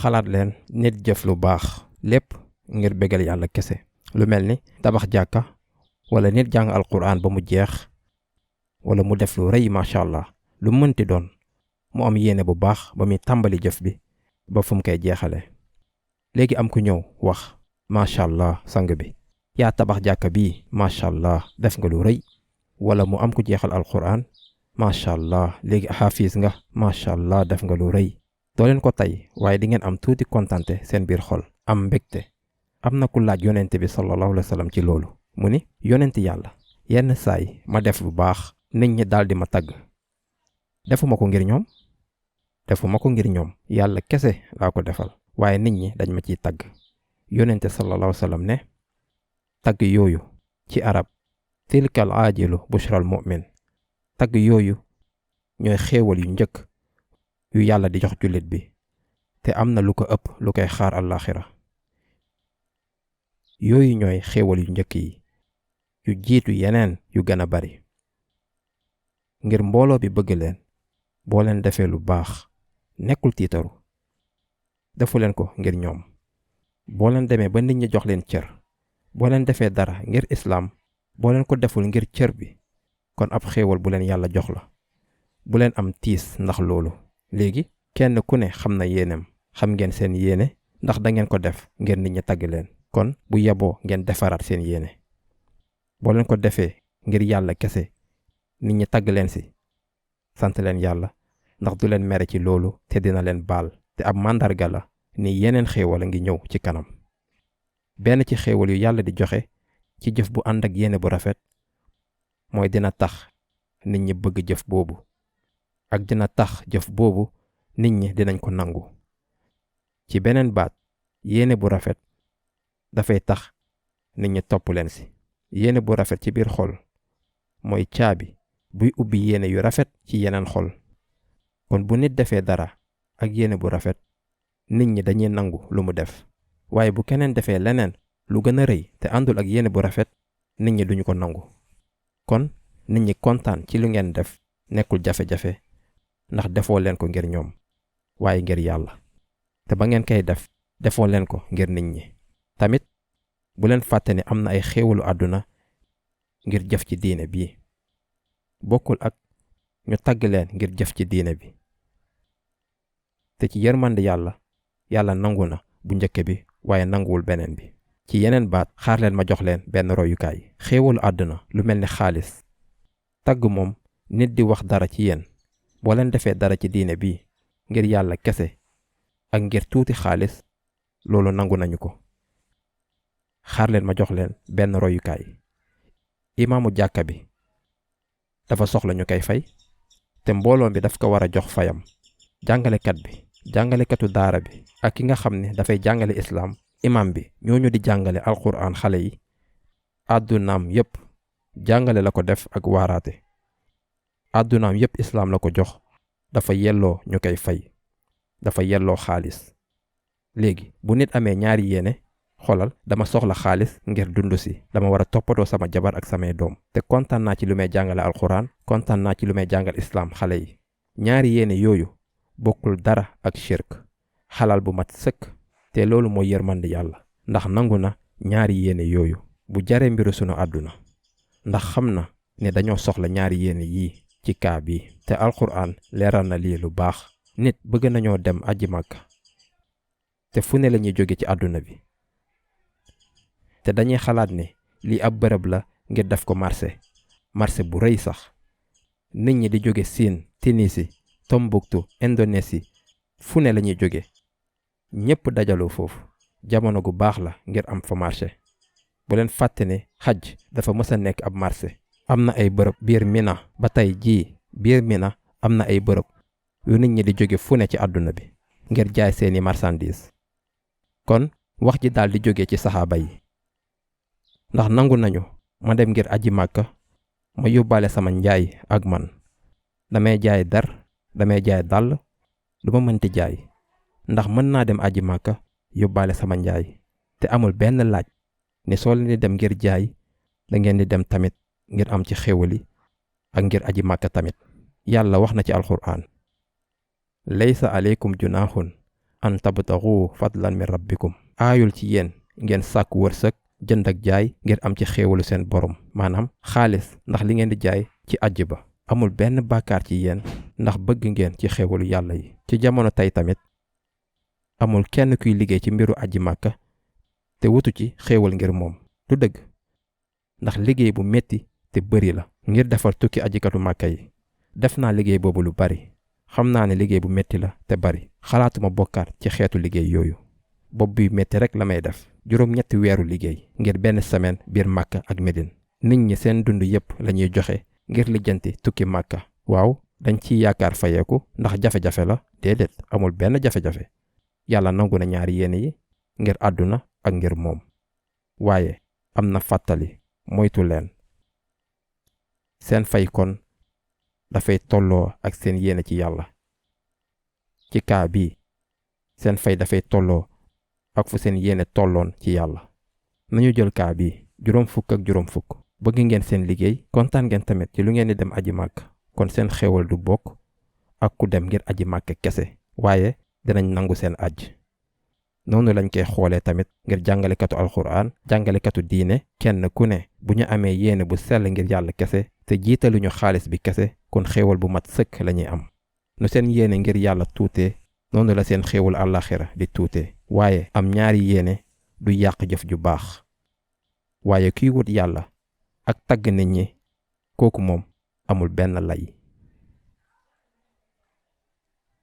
xalaat leen nit jëf lu baax lépp ngir bégal yàlla kese, lu mel ni tabax jàkka wala nit jàng alquran ba mu jeex wala mu def lu rëy macha allah, lu mënti doon mu am yéene bu baax ba muy tàmbali jëf bi ba fu mu koy jeexale. léegi am ku ñëw wax macha allah sang bi yaa tabax jàkka bii macha allah def nga lu rëy, wala mu am ku jeexal alquran macha allah léegi xaafis nga macha allah def nga lu rëy. doo leen ko tey waaye di ngeen am tuuti kontante seen biir xol, am mbégte. am na ku laaj yonent bi sallallahu alayhi wa sallam ci loolu, mu ni yonent yàlla yenn saay ma def lu baax nit ñi daal di ma tagg, defuma ko ngir ñoom yàlla kese laa ko defal, waaye nit ñi dañ ma ciy tagg. yonente sallallahu alayhi wa sallam ne tagg yooyu ci arab tilkal aajilu bushral mu'min, tagg yooyu ñooy xéewal yu njëkk yu yàlla di jox jullit bi, te am na lu ko ëpp lu koy xaar àllaaxira. yooyu ñooy xéewal yu njëkk yi yu jiitu yeneen yu gën a bari. ngir mbooloo bi bëgg leen, boo leen defee lu baax nekkul tiitaru, defu leen ko ngir ñoom. boo leen demee ba nit ñi jox leen cër, boo leen defee dara ngir islaam, boo leen ko deful ngir cër bi, kon ab xéewal bu leen yàlla jox la. bu leen am tiis ndax loolu. léegi kenn ku ne xam na yéenem, xam ngeen seen yéene ndax da ngeen ko def ngir nit ñi tagg leen, kon bu yeboo ngeen defaraat seen yéene. boo leen ko defee ngir yàlla kese, nit ñi tagg leen si, sant leen yàlla ndax du leen mere ci loolu te dina leen baal, te ab màndarga la ni yeneen xéewal a ngi ñëw ci kanam. benn ci xéewal yu yàlla di joxe ci jëf bu ànd ak yéene bu rafet mooy dina tax nit ñi bëgg jëf boobu, ak dina tax jëf boobu nit ñi dinañ ko nangu. ci beneen baat, yéene bu rafet dafay tax nit ñi topp leen si. yéene bu rafet ci biir xol mooy caabi buy ubbi yéene yu rafet ci yeneen xol. kon bu nit defee dara ak yéene bu rafet, nit ñi dañuy nangu lu mu def. waaye bu keneen defee leneen lu gën a rëy te àndul ak yéene bu rafet, nit ñi duñu ko nangu. kon nit ñi kontaan ci lu ngeen def nekkul jafe-jafe, ndax defoo leen ko ngir ñoom waaye ngir yàlla. te ba ngeen koy def defoo leen ko ngir nit ñi. tamit bu leen fàtte ne am na ay xéewalu àdduna ngir jëf ci diine bii, bokkul ak ñu tagg leen ngir jëf ci diine bi. te ci yërmande yàlla nangu na bu njëkk bi waaye nanguwul beneen bi. ci yeneen baat, xaar leen ma jox leen benn royukaay. xéewalu àdduna lu mel ni xaalis, tagg moom nit di wax dara ci yéen. boo leen defee dara ci diine bi ngir yàlla kese ak ngir tuuti xaalis, loolu nangu nañu ko. xaar leen ma jox leen benn royukaay. imaamu jàkka bi dafa soxla ñu koy fay, te mbooloo bi daf ko war a jox fayam. jàngalekat bi, jàngalekatu daara bi, ak ki nga xam ne dafay jàngale islaam, imaam bi, ñooñu di jàngale alquran xale yi, àddunaam yépp jàngale la ko def ak waaraate. àddunaam yépp islaam la ko jox, dafa yelloo ñu koy fay, dafa yelloo xaalis. léegi bu nit amee ñaari yéene, xoolal, dama soxla xaalis ngir dund si, dama war a toppatoo sama jabar ak samay doom, te kontaan naa ci lu may jàngale alquran, kontaan naa ci lu may jàngal islaam xale yi. ñaari yéene yooyu bokkul dara ak shirk, xalal bu mat sëkk. te loolu mooy yërmande yàlla, ndax nangu na ñaari yéene yooyu bu jaree mbiru sunu àdduna, ndax xam na ne dañoo soxla ñaari yéene yii ci kaa bi. te alquran leeral na lii lu baax. nit bëgg nañoo dem aji Màkka, te fu ne lañuy jóge ci àdduna bi, te dañuy xalaat ne lii ab bërëb la ngir def ko marché bu rëy sax. nit ñi di jóge Siin, Tunisie, Tombouctou, Indonésie, fu ne lañuy jóge, ñépp dajaloo foofu. jamono gu baax la ngir am fa marché. bu leen fàtte ne xaj dafa mës a nekk ab marché. am na ay bërëb biir Mina ba tey jii, biir Mina am na ay bërëb yu nit ñi di jóge fu ne ci àdduna bi ngir jaay seeni marchandise. kon wax ji daal di jóge ci saxaaba yi, ndax nangu nañu ma dem ngir aji Màkka, ma yóbbaale sama njaay ak man. damay jaay der, damay jaay dàll, lu ma mënti jaay, ndax mën naa dem aji Màkka yóbbaale sama njaay. te amul benn laaj ne soo leen di dem ngir jaay, da ngeen di dem tamit ngir am ci xéwali ak ngir aji Màkka tamit. yàlla wax na ci alxuraan, laysa aleykum junaaxun an tabtagu fadlan min rabbikum aayul ci yéen ngeen sàkk wërsëg jënd ak jaay ngir am ci xéewalu seen borom maanaam xaalis ndax li ngeen di jaay ci àjj ba amul benn bàkkaar ci yéen ndax bëgg ngeen ci xéewalu yàlla yi. ci jamono tey tamit amul kenn kuy liggéey ci mbiru aji màkka te wutu ci xéewal ngir moom du dëgg ndax liggéey bu metti te bëri la ngir defar tukki ajikatu màkka yi. def naa liggéey boobu lu bari xam naa ne liggéey bu metti la te bari xalaatuma bokkaat ci xeetu liggéey yooyu. bopp buy metti rek la may def juróom-ñetti weeru liggéey ngir benn semaine biir màkka ak Médine. nit ñi seen dund yépp lañuy joxe ngir lijjanti tukki màkka. waaw dañ ciy yaakaar fayeeku ndax jafe-jafe la déedéet amul benn jafe-jafe yàlla nangu na ñaari yéene yi ngir àdduna ak ngir moom. waaye am na fàttali moytu leen seen fay kon dafay tolloo ak seen yéene ci yàlla. ci kaa bii seen fay dafay tolloo ak fu seen yéene tolloon ci yàlla. nañu jël kaa bii 50-50 bëgg ngeen seen liggéey kontaan ngeen tamit ci lu ngeen di dem aji màkk kon seen xéewal du bokk ak ku dem ngir aji màkk kese waaye dinañ nangu seen aj. noonu lañ koy xoolee tamit ngir jàngalekatu alxuraan jàngalekatu diine kenn ku ne bu ñu amee yéene bu sell ngir yàlla kese te jiitaluñu xaalis bi kese kon xéewal bu mat sëkk lañuy am. nu seen yéene ngir yàlla tuutee noonu la seen xéewal àllaaxira di tuutee. waaye am ñaari yéene du yàq jëf ju baax. waaye kiy wut yàlla ak tagg nit ñi kooku moom amul benn lay.